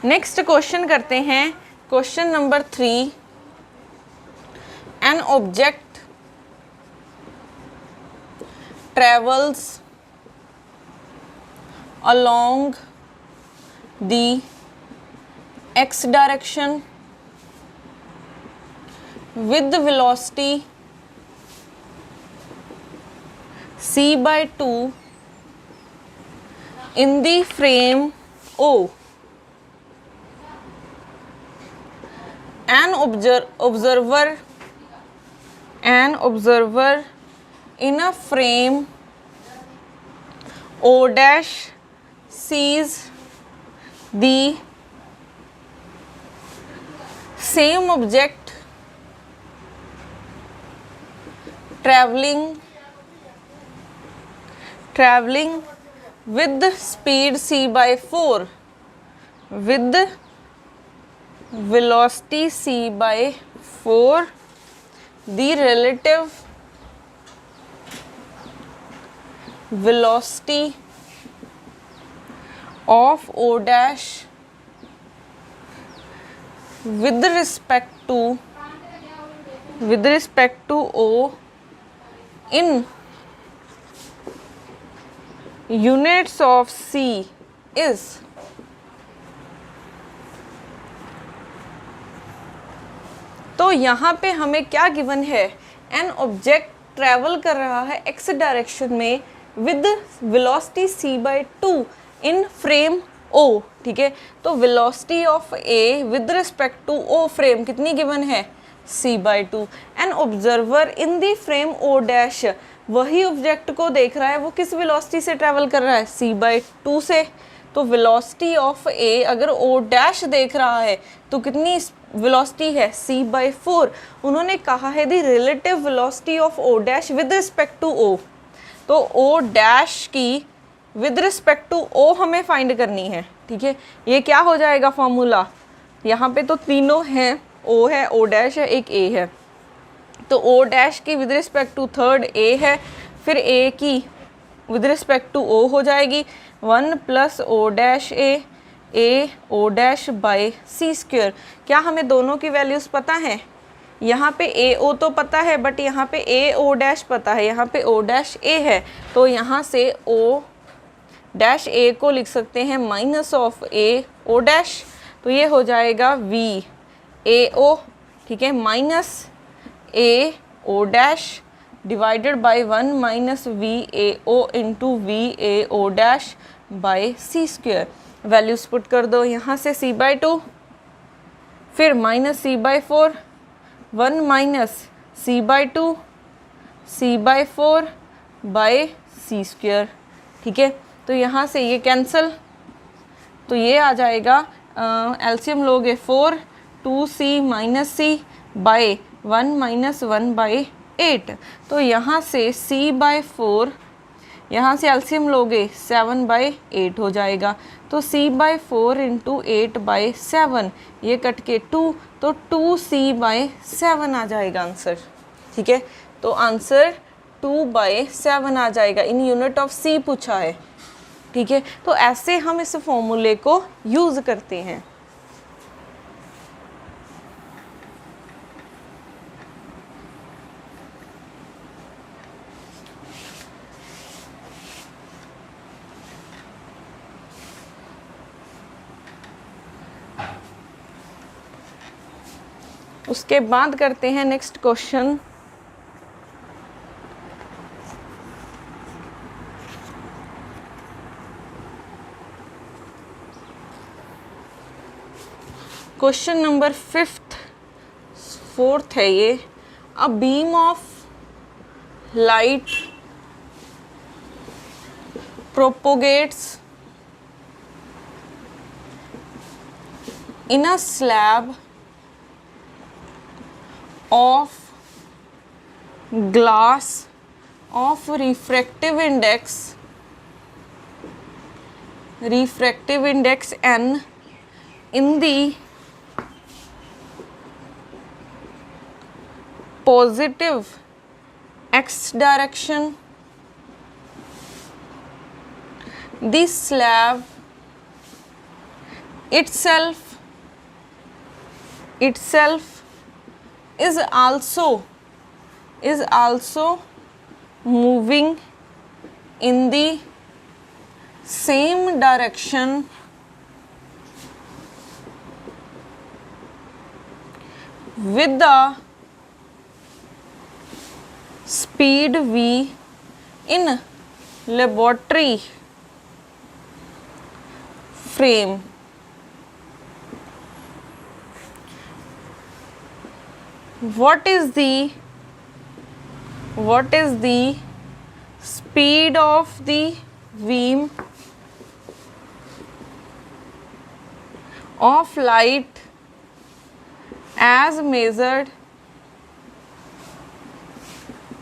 Next question करते हैं, question number 3। An object travels along the x direction with the velocity c by 2 in the frame O. An observer in a frame O dash sees the same object traveling with speed c by 4 with velocity c by 4. The relative velocity of O dash with respect to O in units of c is. तो यहाँ पे हमें क्या given है, an object travel कर रहा है X direction में with velocity c by 2 in frame O, ठीक है। तो velocity of A with respect to O frame कितनी गिवन है, c by 2। An observer in the frame O dash, वही ऑब्जेक्ट को देख रहा है, वो किस वेलोसिटी से ट्रैवल कर रहा है, c बाई 2 से। तो वेलोसिटी ऑफ A अगर O डैश देख रहा है तो कितनी वेलोसिटी है, c बाई 4। उन्होंने कहा है the relative velocity of O dash with respect to O। तो O डैश की विद रिस्पेक्ट टू O हमें फाइंड करनी है, ठीक है। ये क्या हो जाएगा फॉर्मूला, यहाँ पे तो तीनों हैं, O है, O डैश है, एक A है। तो O डैश की with respect to third A है, फिर A की विद रिस्पेक्ट टू O हो जाएगी 1 plus O dash A O dash by C square. क्या हमें दोनों की वैल्यूज़ पता है, यहाँ पे A O तो पता है बट यहाँ पे A O डैश पता है, यहाँ पे O डैश A है। तो यहाँ से O डैश A को लिख सकते हैं minus of A O dash, तो ये हो जाएगा V A O, ठीक है, minus A O dash divided by 1 minus V A O into V A O dash by C square. Values put कर दो, यहाँ से c बाई 2, फिर minus c by 4, 1 minus c by 2, c by 4 बाई C square, ठीक है। तो यहाँ से ये कैंसिल, तो ये आ जाएगा एलसीएम लोगे 4 2c minus c by 1 minus 1 by 8। तो यहाँ से c बाई 4, यहाँ से एलसीएम लोगे 7 बाई 8 हो जाएगा। तो c बाई 4 इंटू 8 बाई 7, ये कट के 2, तो 2c बाई 7 आ जाएगा आंसर, ठीक है। तो आंसर 2 बाई 7 आ जाएगा, इन यूनिट ऑफ c पूछा है, ठीक है। तो ऐसे हम इस फॉर्मूले को यूज़ करते हैं। उसके बाद करते हैं next question. Question number 4th है ये। A beam of light propagates in a slab of glass of refractive index n in the positive x direction. The slab itself is also moving in the same direction with the speed v in laboratory frame. What is the speed of the beam of light as measured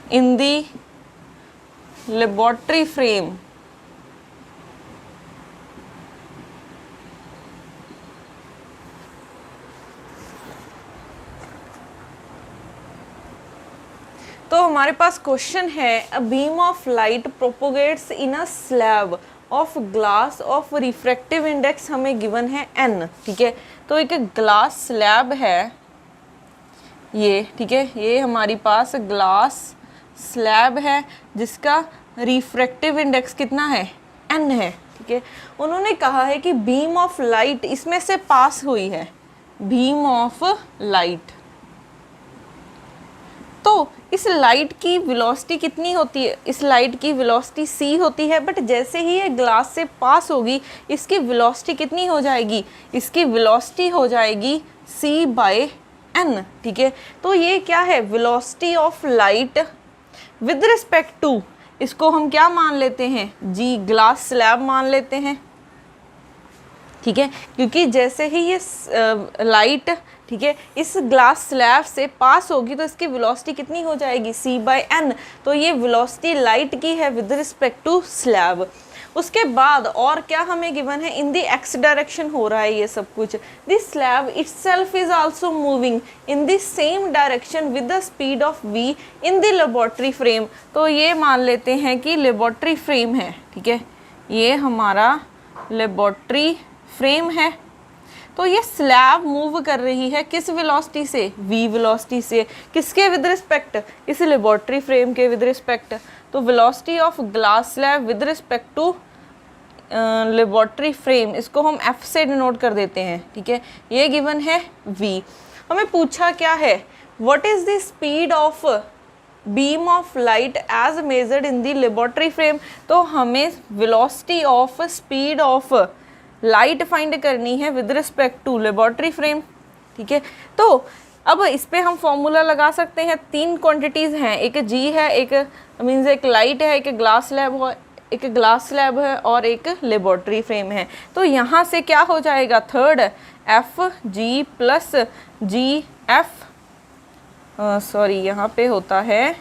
in the laboratory frame? तो हमारे पास question है, a beam of light propagates in a slab of glass of refractive index हमें given है n, ठीक है। तो एक glass slab है ये, ठीक है, ये हमारी पास ग्लास स्लैब है जिसका रिफ्रैक्टिव इंडेक्स कितना है, n है, ठीक है। उन्होंने कहा है कि बीम ऑफ लाइट इसमें से पास हुई है, बीम ऑफ लाइट। तो इस लाइट की वेलोसिटी कितनी होती है, इस लाइट की वेलोसिटी c होती है, बट जैसे ही ये ग्लास से पास होगी इसकी वेलोसिटी कितनी हो जाएगी, इसकी वेलोसिटी हो जाएगी c/n, ठीक है। तो ये क्या है, velocity of light with respect to, इसको हम क्या मान लेते हैं, g ग्लास स्लैब मान लेते हैं, ठीक है, क्योंकि जैसे ही ये लाइट, ठीक है, इस ग्लास स्लैब से पास होगी तो इसकी वेलोसिटी कितनी हो जाएगी, c/n। तो ये वेलोसिटी लाइट की है विद रिस्पेक्ट टू स्लैब। उसके बाद और क्या हमें गिवन है, इन द एक्स डायरेक्शन हो रहा है ये सब कुछ। This slab itself is also moving in the same direction with the speed of v in the laboratory frame. तो ये मान लेते हैं कि लेबोरेटरी फ्रेम है, ठीक है, ये हमारा लेबोरेटरी फ्रेम है। तो ये स्लैब मूव कर रही है किस वेलोसिटी से, v वेलोसिटी से, किसके विद रिस्पेक्ट, इस लेबोरेटरी फ्रेम के विद रिस्पेक्ट। तो velocity of glass slab with respect to laboratory frame, इसको हम f से डिनोट कर देते हैं, ठीक है, ये गिवन है v। हमें पूछा क्या है, what is the speed of beam of light as measured in the laboratory frame. तो हमें velocity of speed of light find करनी है with respect to laboratory frame, ठीक है। तो अब इस पे हम फॉर्मूला लगा सकते हैं, तीन क्वांटिटीज़ हैं, एक g है, एक मीन्स एक लाइट है, एक ग्लास स्लैब है और एक लेबोरेटरी फ्रेम है। तो यहाँ से क्या हो जाएगा, थर्ड f g प्लस जी एफ, सॉरी यहाँ पे होता है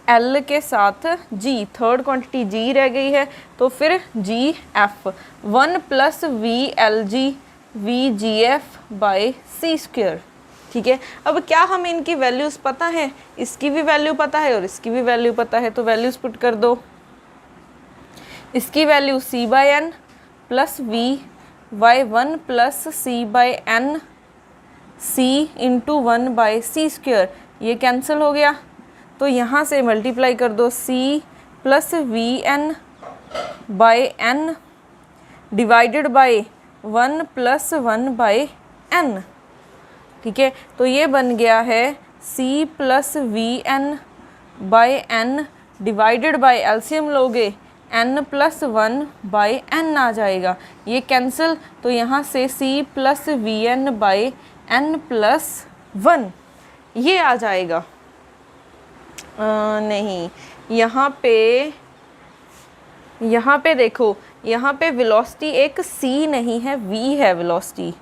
L के साथ G, थर्ड क्वांटिटी G रह गई है, तो फिर G F 1 plus V L G V G F by C square, ठीक है। अब क्या हमें इनकी वैल्यूज़ पता है, इसकी भी वैल्यू पता है और इसकी भी वैल्यू पता है, तो वैल्यूज़ पुट कर दो। इसकी value c/n plus v by 1 plus c/n c into 1 by C square, ये कैंसिल हो गया। तो यहाँ से मल्टीप्लाई कर दो c plus v n by n divided by 1 plus 1 by n, ठीक है। तो ये बन गया है c plus v n by n divided by, LCM लोगे n प्लस 1 बाई n आ जाएगा, ये कैंसिल। तो यहाँ से c plus v n by n plus 1 ये आ जाएगा। नहीं, यहाँ पे देखो, यहाँ पे वेलोसिटी एक c नहीं है, v है वेलोसिटी,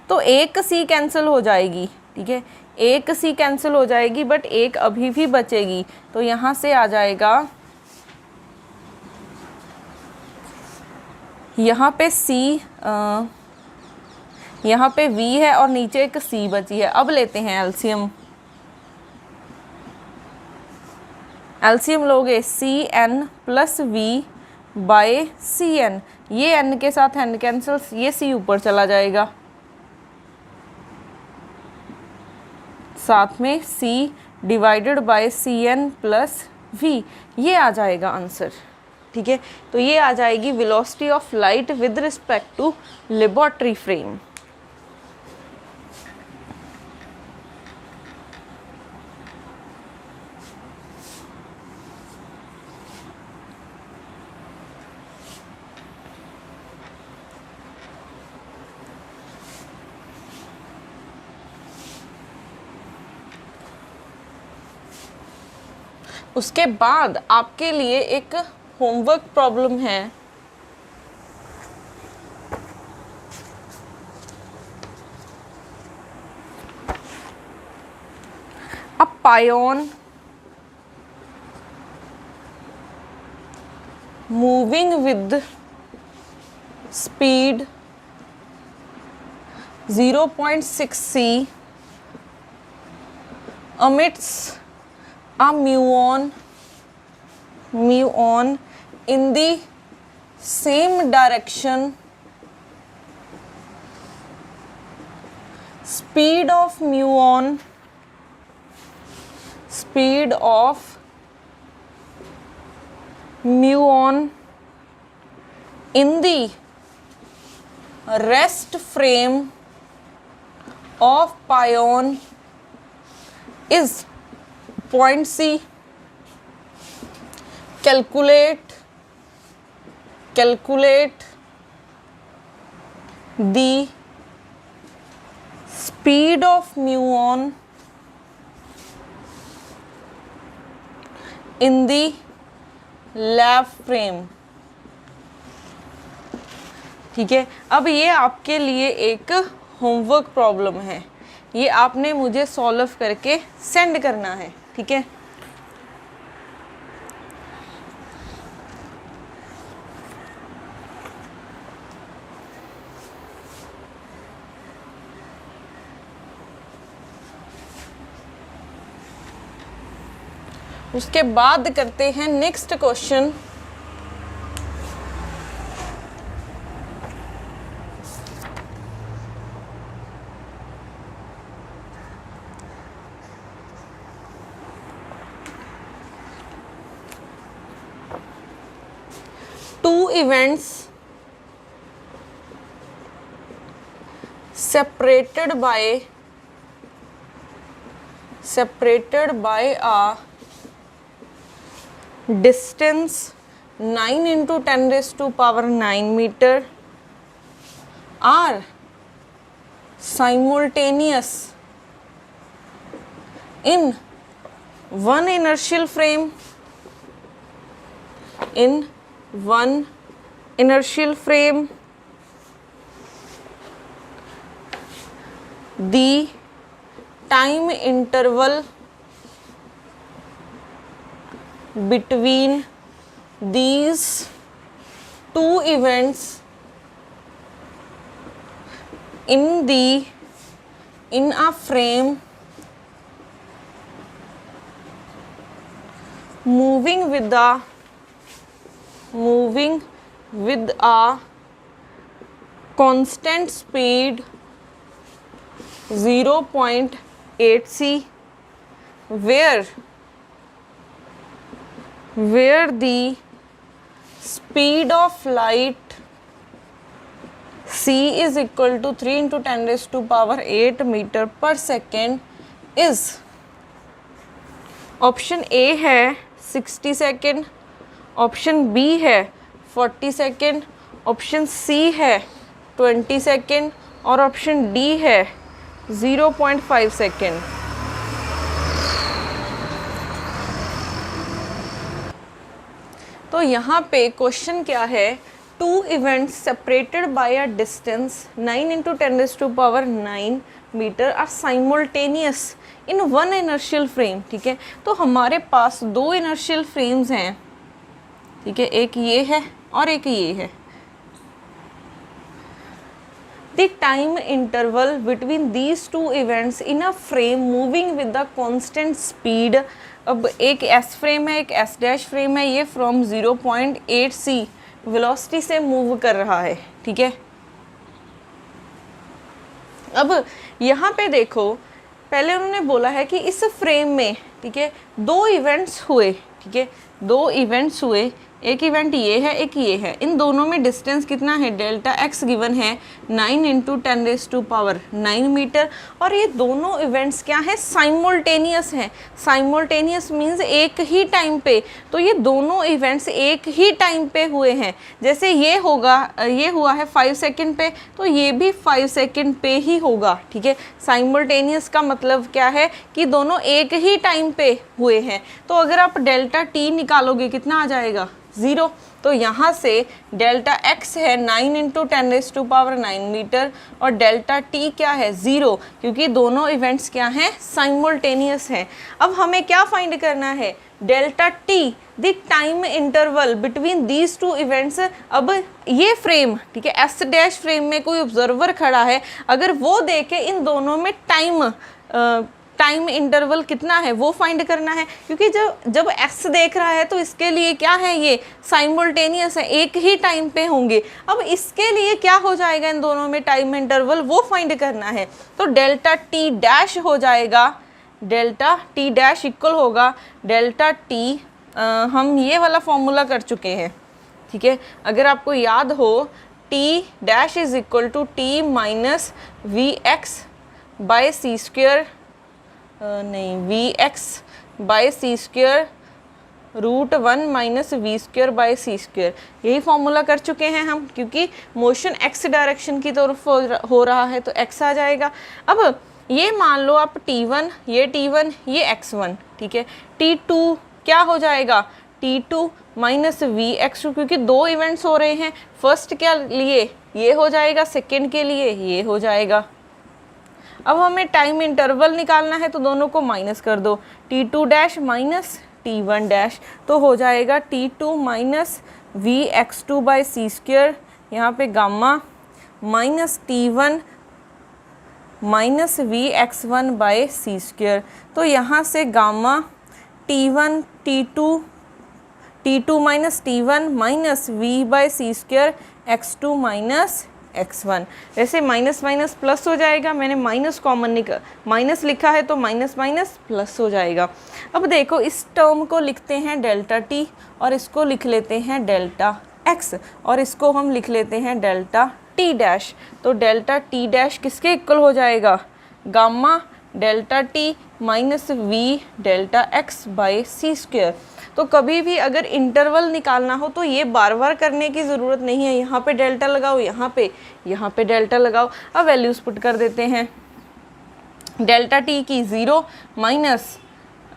तो एक c कैंसिल हो जाएगी, ठीक है, एक c कैंसिल हो जाएगी, बट एक अभी भी बचेगी। तो यहाँ से आ जाएगा, यहाँ पे c, यहाँ पे v है और नीचे एक c बची है। अब लेते हैं एलसीएम, एलसीएम लोगे c n plus v by c n, ये n के साथ n कैंसल्स, ये c ऊपर चला जाएगा, साथ में c divided by cn plus v, ये आ जाएगा आंसर। ठीक है, तो ये आ जाएगी velocity of light with respect to laboratory frame. उसके बाद आपके लिए एक होमवर्क प्रॉब्लम है। A pion moving with speed 0.6 c emits a muon in the same direction. Speed of muon in the rest frame of pion is point C. Calculate the speed of muon in the left frame। ठीक है, अब ये आपके लिए एक homework problem है, ये आपने मुझे सॉल्व करके सेंड करना है। ठीक है, उसके बाद करते हैं next question. Two events separated by a distance 9 into 10 raised to power 9 meter are simultaneous in one inertial frame. The time interval between these two events in a frame moving with a constant speed 0.8 c, where the speed of light c is equal to 3 into 10 raised to power 8 meter per second is, option A है 60 second, option B है 40 second, option C है 20 second और option D है 0.5 second. तो यहाँ पे question क्या है, two events separated by a distance 9 into 10 raised to power 9 metre are simultaneous in one inertial frame. ठीक है, तो हमारे पास दो इनर्शियल फ्रेम्स हैं। ठीक है, एक ये है और एक ये है। The time interval between these two events in a frame moving with the constant speed. अब एक एस फ्रेम है, एक एस डैश फ्रेम है, ये फ्रॉम 0.8 c वेलोसिटी से मूव कर रहा है, ठीक है। अब यहाँ पे देखो, पहले उन्होंने बोला है कि इस फ्रेम में, ठीक है, दो इवेंट्स हुए, ठीक है, दो इवेंट्स हुए, एक इवेंट ये है, एक ये है। इन दोनों में डिस्टेंस कितना है, डेल्टा एक्स गिवन है 9 × 10⁹ मीटर, और ये दोनों इवेंट्स क्या है, साइमल्टेनियस हैं। साइमल्टेनियस मीन्स एक ही टाइम पे, तो ये दोनों इवेंट्स एक ही टाइम पे हुए हैं। जैसे ये होगा, ये हुआ है 5 सेकंड पे, तो ये भी 5 सेकंड पे ही होगा, ठीक है। साइमल्टेनियस का मतलब क्या है कि दोनों एक ही टाइम पे हुए हैं। तो अगर आप डेल्टा टी निकालोगे कितना आ जाएगा, 0। तो यहाँ से डेल्टा एक्स है 9 × 10⁹ मीटर, और डेल्टा टी क्या है, 0, क्योंकि दोनों इवेंट्स क्या हैं, साइमल्टेनियस हैं। अब हमें क्या फाइंड करना है, delta T, the time interval between these two events. अब ये फ्रेम, ठीक है, एस डैश फ्रेम में कोई ऑब्जर्वर खड़ा है, अगर वो देखे इन दोनों में टाइम इंटरवल कितना है वो फाइंड करना है, क्योंकि जब एक्स देख रहा है तो इसके लिए क्या है, ये साइमल्टेनियस है, एक ही टाइम पे होंगे। अब इसके लिए क्या हो जाएगा, इन दोनों में टाइम इंटरवल वो फाइंड करना है। तो डेल्टा टी डैश हो जाएगा, डेल्टा टी डैश इक्वल होगा डेल्टा टी, हम ये वाला फॉर्मूला कर चुके हैं, ठीक है। अगर आपको याद हो, T dash is equal to T minus V X by C square, नहीं, V X by C square √1 minus we square by C square, यही फॉर्मूला कर चुके हैं हम, क्योंकि मोशन एक्स डायरेक्शन की तरफ हो रहा है तो एक्स आ जाएगा। अब ये मान लो आप T1, ये T1, ये x1, ठीक है। T2 क्या हो जाएगा, T2 माइनस वी एक्स2, क्योंकि दो इवेंट्स हो रहे हैं, फर्स्ट के लिए ये हो जाएगा, सेकेंड के लिए ये हो जाएगा। अब हमें टाइम इंटरवल निकालना है, तो दोनों को माइनस कर दो, T2 dash minus T1 dash, तो हो जाएगा T2 minus v x two by C square, यहाँ पे gamma minus T1 minus v x one by C square. तो यहाँ से gamma T1 T2 minus T1 minus v by C square x2 माइनस x1, वैसे माइनस माइनस प्लस हो जाएगा, मैंने माइनस कॉमन माइनस लिखा है तो माइनस माइनस प्लस हो जाएगा। अब देखो, इस टर्म को लिखते हैं डेल्टा टी, और इसको लिख लेते हैं डेल्टा एक्स, और इसको हम लिख लेते हैं डेल्टा टी डैश। तो डेल्टा टी डैश किसके इक्वल हो जाएगा, gamma delta T minus we delta x by C square. तो कभी भी अगर इंटरवल निकालना हो तो ये बार बार करने की ज़रूरत नहीं है, यहाँ पे डेल्टा लगाओ, यहाँ पे डेल्टा लगाओ। अब वैल्यूज़ पुट कर देते हैं, डेल्टा टी की 0 माइनस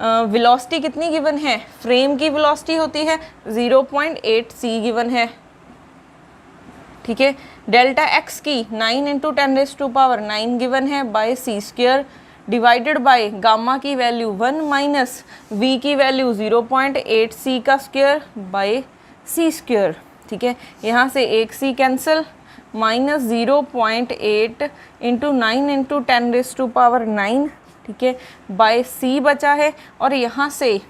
वेलोसिटी कितनी गिवन है, फ्रेम की वेलोसिटी होती है 0.8 c गिवन है, ठीक है। डेल्टा एक्स की 9 × 10⁹ गिवन है by C square, divided by gamma की वैल्यू 1 माइनस वी की वैल्यू 0.8 c का स्क्वायर बाय सी स्क्वायर, ठीक है। यहाँ से एक c कैंसिल, माइनस 0.8 × 9 × 10⁹, ठीक है, बाय c बचा है, और यहाँ से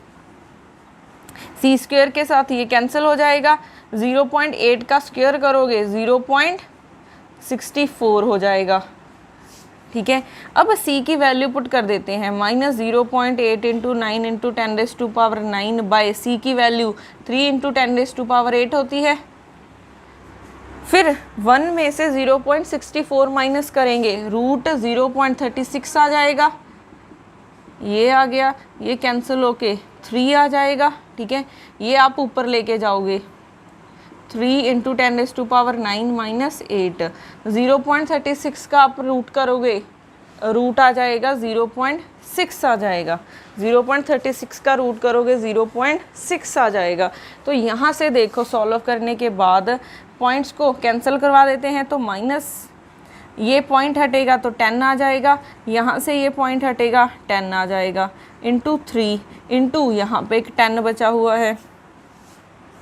सी स्क्वायर के साथ ये कैंसिल हो जाएगा, 0.8 का स्क्वायर करोगे 0.64 हो जाएगा, ठीक है। अब c की वैल्यू पुट कर देते हैं, माइनस 0.8 × 9 × 10⁹ बाय c की वैल्यू 3 × 10⁸ होती है। फिर 1 में से 0.64 माइनस करेंगे, √0.36 आ जाएगा, ये आ गया, ये कैंसिल होके 3 आ जाएगा, ठीक है। ये आप ऊपर लेके जाओगे, 3 × 10⁻⁹ माइनस 8, 0.36 का आप रूट करोगे, रूट आ जाएगा 0.6 आ जाएगा, 0.36 का रूट करोगे 0.6 आ जाएगा। तो यहाँ से देखो, सॉल्व करने के बाद पॉइंट्स को कैंसिल करवा देते हैं, तो माइनस ये पॉइंट हटेगा तो 10 आ जाएगा, यहाँ से ये पॉइंट हटेगा 10 आ जाएगा, इंटू 3 इंटू यहाँ पे एक 10 बचा हुआ है,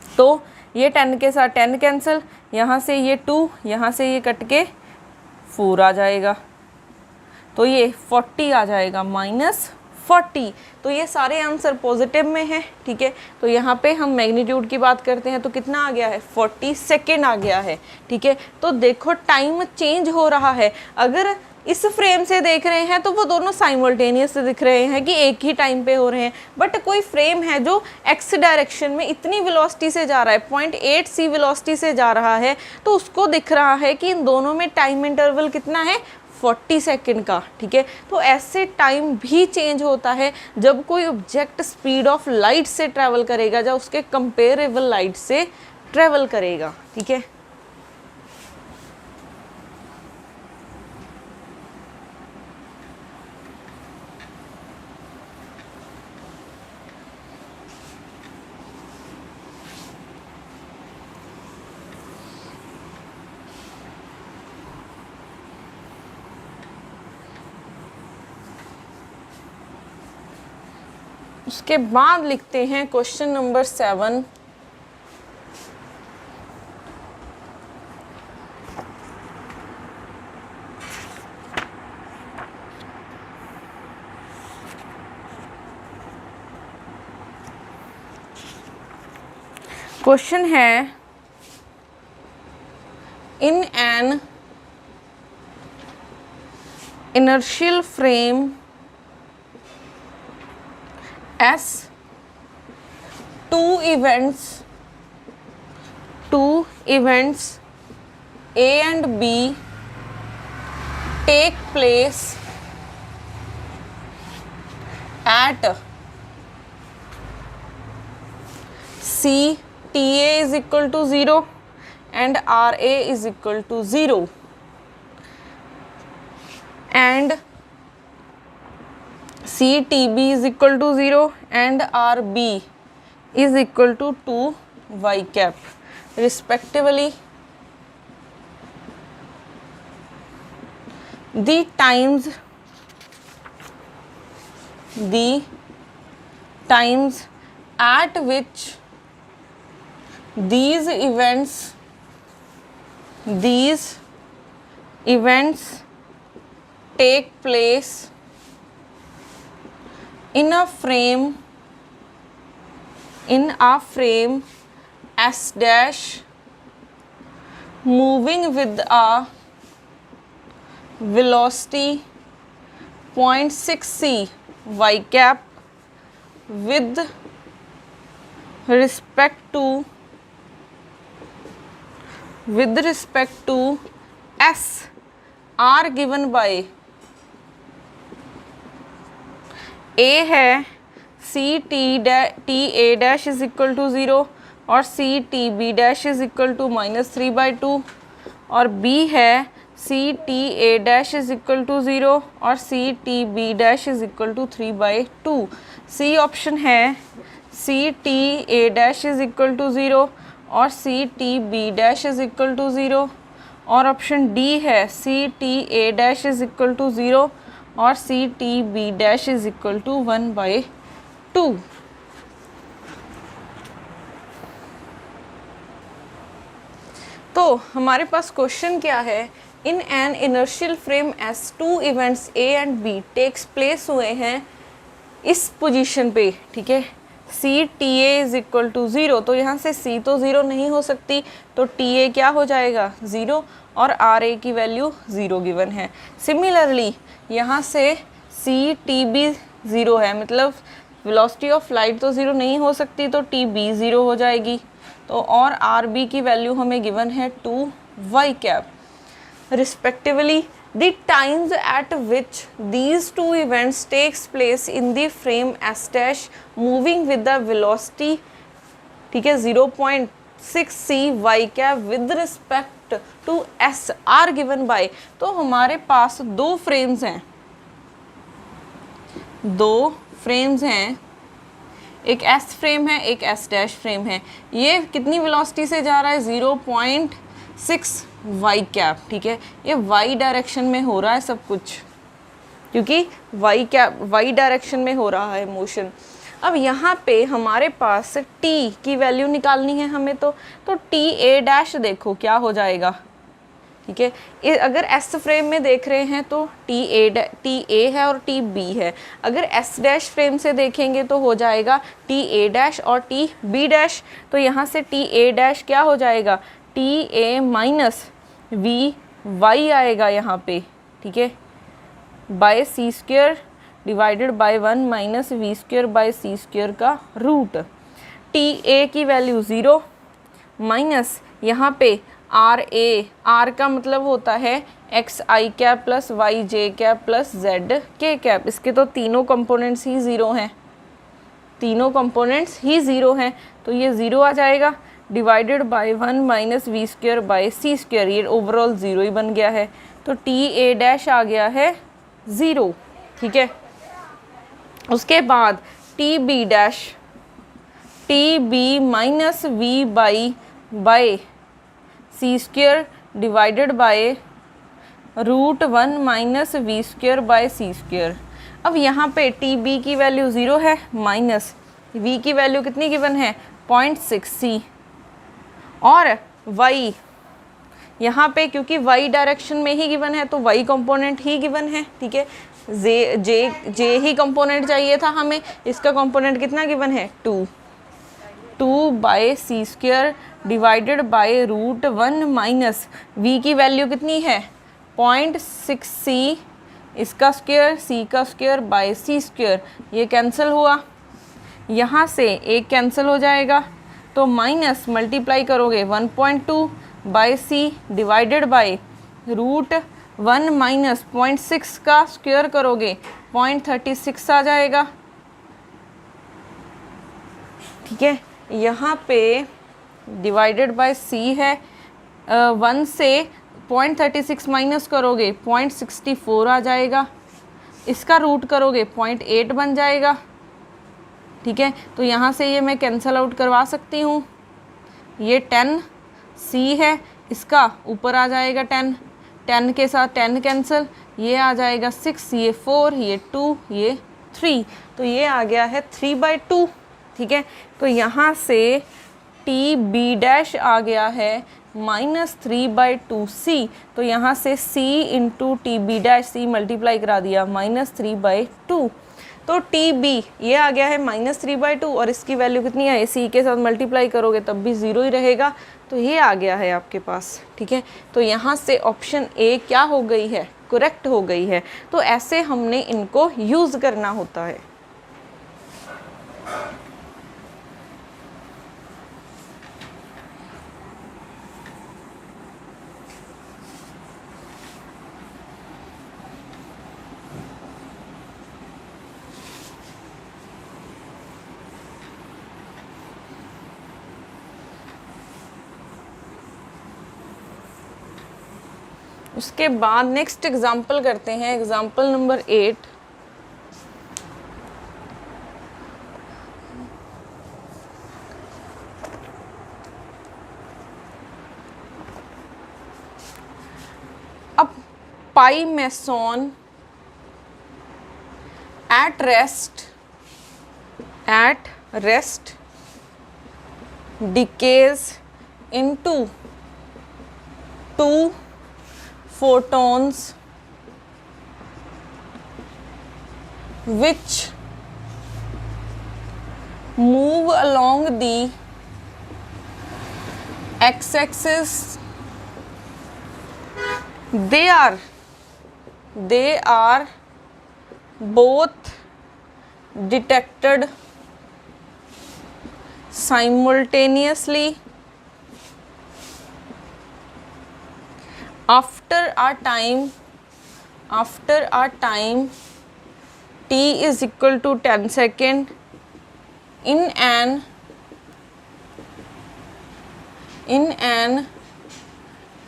तो ये 10 के साथ 10 कैंसिल, यहाँ से ये 2, यहाँ से ये कट के 4 आ जाएगा, तो ये 40 आ जाएगा, 40। तो ये सारे आंसर पॉजिटिव में है, ठीक है। तो यहाँ पे हम मैग्नीट्यूड की बात करते हैं तो कितना आ गया है, 40 सेकेंड आ गया है, ठीक है। तो देखो टाइम चेंज हो रहा है। अगर इस फ्रेम से देख रहे हैं तो वो दोनों साइमल्टेनियस दिख रहे हैं कि एक ही टाइम पे हो रहे हैं, बट कोई फ्रेम है जो एक्स डायरेक्शन में इतनी वेलोसिटी से जा रहा है, 0.8 c वेलोसिटी से जा रहा है, तो उसको दिख रहा है कि इन दोनों में टाइम इंटरवल कितना है, 40 सेकेंड का, ठीक है। तो ऐसे टाइम भी चेंज होता है जब कोई ऑब्जेक्ट स्पीड ऑफ लाइट से ट्रैवल करेगा, जब उसके कंपेरेबल लाइट से ट्रैवल करेगा, ठीक है। उसके बाद लिखते हैं क्वेश्चन नंबर 7। क्वेश्चन है, in N inertial frame S, two events A and B take place at C, TA is equal to 0 and RA is equal to 0, and CTB is equal to 0 and RB is equal to 2 y cap respectively. The times at which these events take place in a frame S dash moving with a velocity 0.6 c y cap with respect to S are given by A है CTA dash is equal to 0 और CTB dash is equal to -3/2, और B है CTA dash is equal to 0 और CTB dash is equal to 3/2। C option है CTA dash is equal to 0 और CTB dash is equal to 0, और option D है CTA dash is equal to 0 और CTB dash is equal to 1/2। तो हमारे पास question क्या है, in an inertial frame S two events A and B takes place हुए हैं इस पोजीशन पे, ठीक है। C t a is equal to 0, तो यहाँ से सी तो 0 नहीं हो सकती, तो टी ए क्या हो जाएगा 0 और आर ए की वैल्यू 0 गिवन है। सिमिलरली यहाँ से सी टी बी 0 है, मतलब वेलोसिटी ऑफ लाइट तो 0 नहीं हो सकती, तो टी बी 0 हो जाएगी। तो और आर बी की वैल्यू हमें गिवन है 2 y cap respectively. The times at which these two events takes place in the frame S dash moving with the velocity, ठीक है, 0.6 c y cap with respect to S are given by। तो हमारे पास दो frames हैं, एक S frame है, एक S dash frame है। ये कितनी वेलोसिटी से जा रहा है 0.6 वाई कैप, ठीक है। ये वाई डायरेक्शन में हो रहा है सब कुछ, क्योंकि वाई डायरेक्शन में हो रहा है मोशन। अब यहाँ पे हमारे पास t की वैल्यू निकालनी है हमें, तो t a डैश देखो क्या हो जाएगा, ठीक है। अगर एस फ्रेम में देख रहे हैं तो टी ए है और टी बी है। अगर एस डैश फ्रेम से देखेंगे तो हो जाएगा टी ए डैश और टी बी डैश। तो यहाँ से टी ए डैश क्या हो जाएगा, t a minus v y आएगा यहाँ पे, ठीक है, by C square divided by 1 minus we square by C square का रूट। टी ए की वैल्यू 0 माइनस यहाँ पे आर ए, आर का मतलब होता है एक्स आई कैप प्लस वाई जे कैप प्लस जेड के कैप। इसके तो तीनों कंपोनेंट्स ही ज़ीरो हैं, तीनों कंपोनेंट्स ही ज़ीरो हैं, तो ये ज़ीरो आ जाएगा divided by 1 minus we square by C square, ये ओवरऑल ज़ीरो ही बन गया है। तो टी ए डैश आ गया है 0, ठीक है। उसके बाद t B dash, t b minus v by C square divided by root 1 minus we square by C square. अब यहाँ पे टी बी की वैल्यू 0 है माइनस वी की वैल्यू कितनी गिवन है 0.6 सी, और y यहाँ पे क्योंकि y डायरेक्शन में ही गिवन है तो y कंपोनेंट ही गिवन है, ठीक है। जे ही कंपोनेंट चाहिए था हमें, इसका कंपोनेंट कितना गिवन है 2 by C square divided by root 1 minus v की वैल्यू कितनी है 0.6 सी, इसका स्क्वेयर सी का स्क्वेयर बाय सी स्क्वेयर, ये कैंसिल हुआ, यहाँ से एक कैंसिल हो जाएगा तो माइनस मल्टीप्लाई करोगे 1.2 by c divided by root 1 minus 0.6 का स्क्वेयर करोगे 0.36 आ जाएगा, ठीक है। यहाँ पे डिवाइडेड बाय सी है, 1 से 0.36 माइनस करोगे 0.64 आ जाएगा, इसका रूट करोगे 0.8 बन जाएगा, ठीक है। तो यहाँ से ये मैं कैंसल आउट करवा सकती हूँ, ये 10 सी है, इसका ऊपर आ जाएगा 10 के साथ 10 कैंसिल, ये आ जाएगा 6, ये 4, ये 2, ये 3, तो ये आ गया है 3/2, ठीक है। तो यहाँ से टी बी डैश आ गया है -3/2 सी, तो यहाँ से c into T B dash, C multiply करा दिया -3/2, तो टी बी ये आ गया है -3/2 और इसकी वैल्यू कितनी है, सी के साथ मल्टीप्लाई करोगे तब भी 0 ही रहेगा, तो ये आ गया है आपके पास, ठीक है। तो यहाँ से ऑप्शन ए क्या हो गई है, करेक्ट हो गई है। तो ऐसे हमने इनको यूज़ करना होता है। उसके बाद नेक्स्ट एग्जाम्पल करते हैं, एग्जाम्पल नंबर 8। अब pi meson at rest decays into 2 photons which move along the x-axis. They are both detected simultaneously after a time t is equal to 10 second in an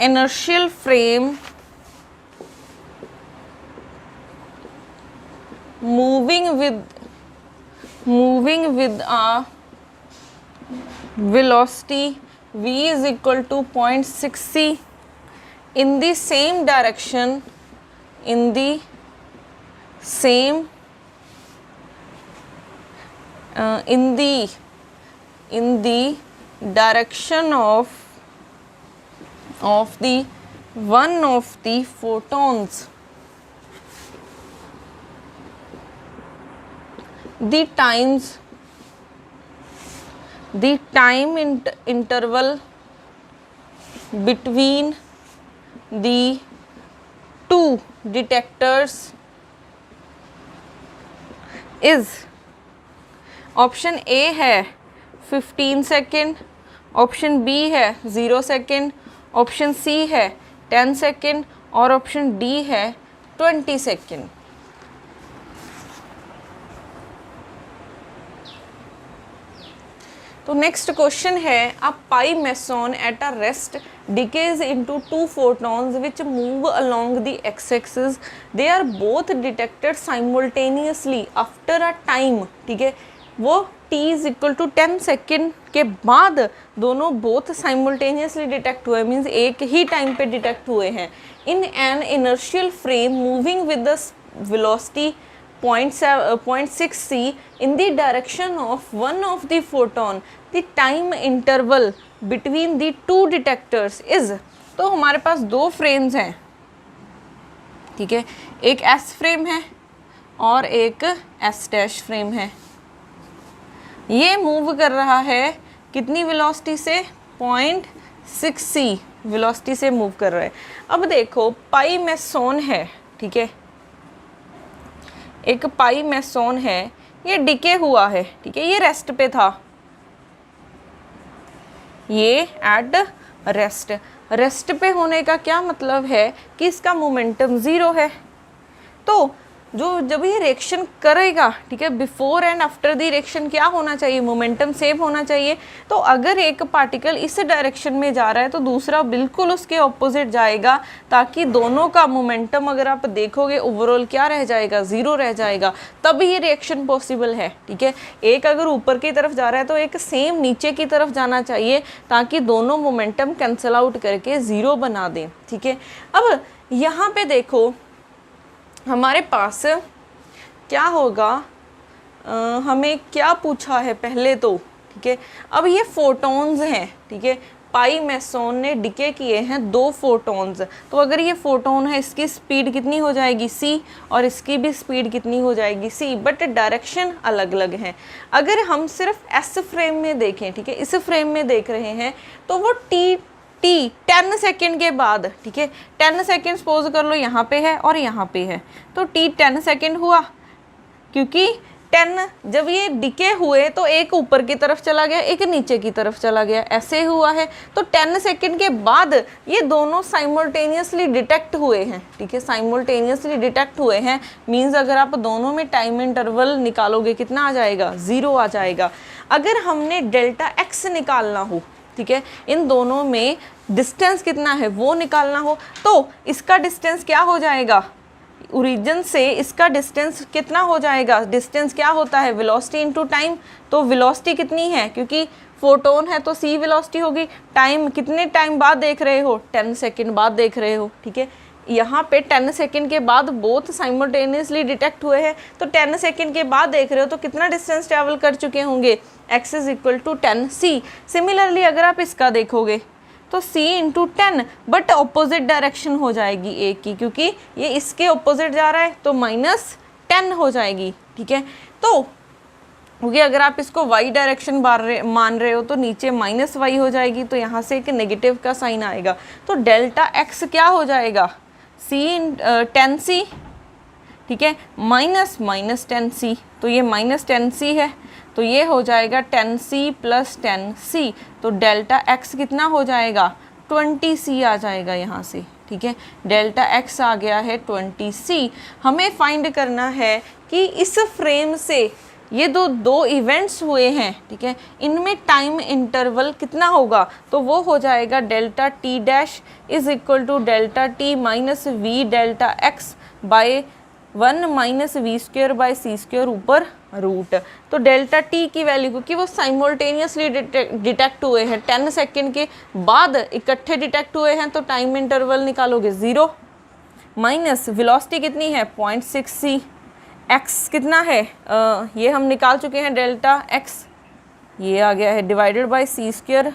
inertial frame moving with a velocity v is equal to 0.6 c in the same direction, in the direction of the one of the photons, the time interval between the two detectors is, option A है 15 second, option B है 0 second, option C है 10 second और option D है 20 second. तो next question है, a pi meson at a rest decays into two photons which move along the x-axis. They are both detected simultaneously after a time, ठीक है, वो t is equal to 10 second के बाद दोनों both simultaneously detect हुए, means एक ही time पे detect हुए हैं, in an inertial frame moving with the velocity 0.6 c in the direction of one of the photon. The time interval between the two detectors is, तो हमारे पास दो frames हैं, ठीक है, एक S फ्रेम है और एक S डैश फ्रेम है। ये मूव कर रहा है कितनी वेलोसिटी से, 0.6 c वेलोसिटी से मूव कर रहा है। अब देखो पाई मेसॉन है, ठीक है, एक पाई मेसॉन है, ये डिके हुआ है, ठीक है, ये रेस्ट पे था, ये एट रेस्ट पे होने का क्या मतलब है कि इसका मोमेंटम 0 है। तो जब ये रिएक्शन करेगा, ठीक है, before and after the reaction क्या होना चाहिए, मोमेंटम सेम होना चाहिए। तो अगर एक पार्टिकल इस डायरेक्शन में जा रहा है तो दूसरा बिल्कुल उसके ऑपोजिट जाएगा, ताकि दोनों का मोमेंटम अगर आप देखोगे ओवरऑल क्या रह जाएगा, 0 रह जाएगा, तब ये रिएक्शन पॉसिबल है, ठीक है। एक अगर ऊपर की तरफ जा रहा है तो एक सेम नीचे की तरफ जाना चाहिए, ताकि दोनों मोमेंटम कैंसिल आउट करके 0 बना दें, ठीक है। अब यहाँ पे देखो हमारे पास क्या होगा, हमें क्या पूछा है पहले तो, ठीक है, अब ये फोटॉन्स हैं, ठीक है, पाई मेसॉन ने डिके किए हैं 2 फोटॉन्स, तो अगर ये फोटोन है इसकी स्पीड कितनी हो जाएगी c और इसकी भी स्पीड कितनी हो जाएगी c, बट डायरेक्शन अलग अलग है। अगर हम सिर्फ s फ्रेम में देखें, ठीक है, इस फ्रेम में देख रहे हैं, तो वो t 10 सेकेंड के बाद, ठीक है, 10 सेकेंड सपोज कर लो यहाँ पे है और यहाँ पे है, तो t 10 सेकेंड हुआ, क्योंकि 10 जब ये डिके हुए तो एक ऊपर की तरफ चला गया, एक नीचे की तरफ चला गया, ऐसे हुआ है। तो 10 सेकेंड के बाद ये दोनों साइमल्टेनियसली डिटेक्ट हुए हैं, ठीक है, साइमल्टेनियसली डिटेक्ट हुए हैं, मीन्स अगर आप दोनों में टाइम इंटरवल निकालोगे कितना आ जाएगा, 0 आ जाएगा। अगर हमने डेल्टा x निकालना हो, ठीक है, इन दोनों में डिस्टेंस कितना है वो निकालना हो, तो इसका डिस्टेंस क्या हो जाएगा, ओरिजिन से इसका डिस्टेंस कितना हो जाएगा, डिस्टेंस क्या होता है, वेलोसिटी इनटू टाइम। तो वेलोसिटी कितनी है, क्योंकि फोटोन है तो c वेलोसिटी होगी, टाइम कितने टाइम बाद देख रहे हो, 10 सेकेंड बाद देख रहे हो, ठीक है। यहाँ पे 10 सेकेंड के बाद बोथ साइमल्टेनियसली डिटेक्ट हुए हैं, तो 10 सेकेंड के बाद देख रहे हो तो कितना डिस्टेंस ट्रैवल कर चुके होंगे, x is equal to 10 c। Similarly अगर आप इसका देखोगे तो c into 10, but opposite direction हो जाएगी a की, क्योंकि ये इसके ऑपोजिट जा रहा है तो -10 हो जाएगी, ठीक है। तो क्योंकि अगर आप इसको y डायरेक्शन मान रहे हो तो नीचे -y हो जाएगी, तो यहाँ से एक नेगेटिव का साइन आएगा, तो डेल्टा x क्या हो जाएगा, c 10c, ठीक है, माइनस 10c, तो ये -10c है, तो ये हो जाएगा 10c प्लस 10c, तो डेल्टा x कितना हो जाएगा, 20c आ जाएगा यहाँ से, ठीक है। डेल्टा x आ गया है 20c। हमें फाइंड करना है कि इस फ्रेम से ये दो इवेंट्स हुए हैं, ठीक है, इनमें टाइम इंटरवल कितना होगा, तो वो हो जाएगा delta t dash is equal to delta t minus we delta x by 1 minus we square by C square ऊपर रूट। तो डेल्टा t की वैल्यू, क्योंकि वो साइमल्टेनियसली डिटेक्ट हुए हैं, 10 सेकेंड के बाद इकट्ठे डिटेक्ट हुए हैं, तो टाइम इंटरवल निकालोगे 0 माइनस वेलोसिटी कितनी है 0.6 c, x कितना है ये हम निकाल चुके हैं डेल्टा x, ये आ गया है divided by C square,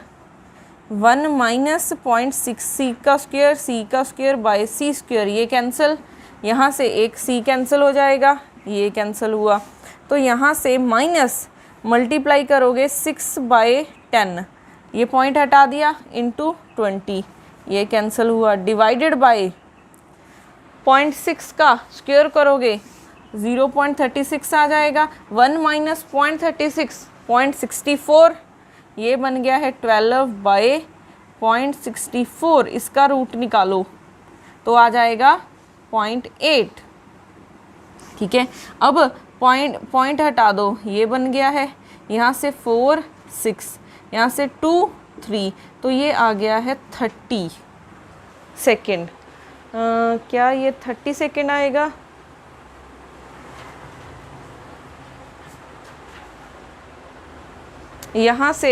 1 minus 0.6 C का स्क्वायर बाय सी स्क्वायर, ये कैंसिल, यहाँ से एक सी कैंसिल हो जाएगा, ये कैंसिल हुआ। तो यहाँ से माइनस मल्टीप्लाई करोगे 6/10, ये पॉइंट हटा दिया, इंटू 20, ये कैंसिल हुआ, डिवाइडेड बाय 0.6 का स्क्वायर करोगे 0.36 आ जाएगा। 1 माइनस 0.36 0.64, ये बन गया है 12/0.64, इसका रूट निकालो तो आ जाएगा 0.8। ठीक है, अब पॉइंट हटा दो, ये बन गया है, यहाँ से 4 6, यहाँ से 2 3, तो ये आ गया है 30 सेकेंड। क्या ये 30 सेकेंड आएगा? यहाँ से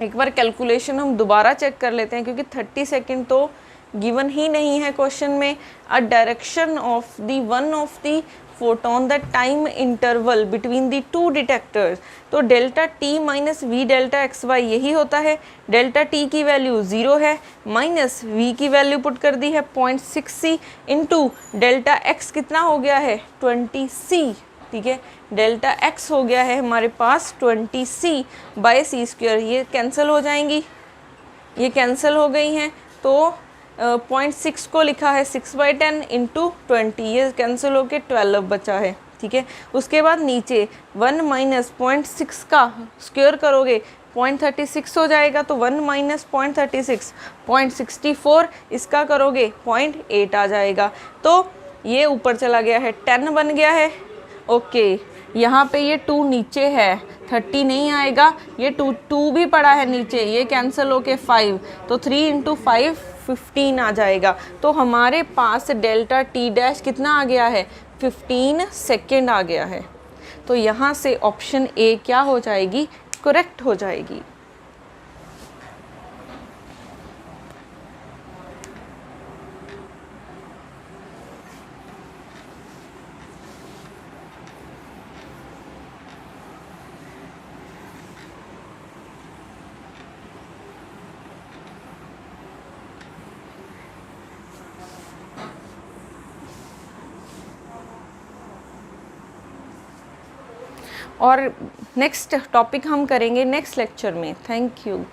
एक बार कैलकुलेशन हम दोबारा चेक कर लेते हैं, क्योंकि 30 सेकेंड तो गिवन ही नहीं है क्वेश्चन में। A direction of the one of the photon the time interval between the two detectors, तो delta T minus we delta X by यही होता है। डेल्टा टी की वैल्यू 0 है, माइनस वी की वैल्यू पुट कर दी है 0.6 सी, इंटू डेल्टा एक्स कितना हो गया है 20 सी। ठीक है, डेल्टा एक्स हो गया है हमारे पास 20 सी बाय सी स्क्वायर, ये कैंसिल हो जाएंगी, ये कैंसिल हो गई हैं। तो 0.6 को लिखा है 6/10 इंटू 20, ये कैंसिल होके 12 बचा है। ठीक है, उसके बाद नीचे 1 माइनस 0.6 का स्क्वायर करोगे 0.36 हो जाएगा, तो 1 माइनस 0.36 0.64, इसका करोगे 0.8 आ जाएगा। तो ये ऊपर चला गया है, 10 बन गया है। ओके, यहाँ पे ये 2 नीचे है, 30 नहीं आएगा, ये 2 भी पड़ा है नीचे, ये कैंसिल होके 5, तो 3 इंटू 5 15 आ जाएगा। तो हमारे पास डेल्टा टी डैश कितना आ गया है 15 सेकेंड आ गया है। तो यहाँ से ऑप्शन ए क्या हो जाएगी, करेक्ट हो जाएगी। और नेक्स्ट टॉपिक हम करेंगे नेक्स्ट लेक्चर में। Thank you.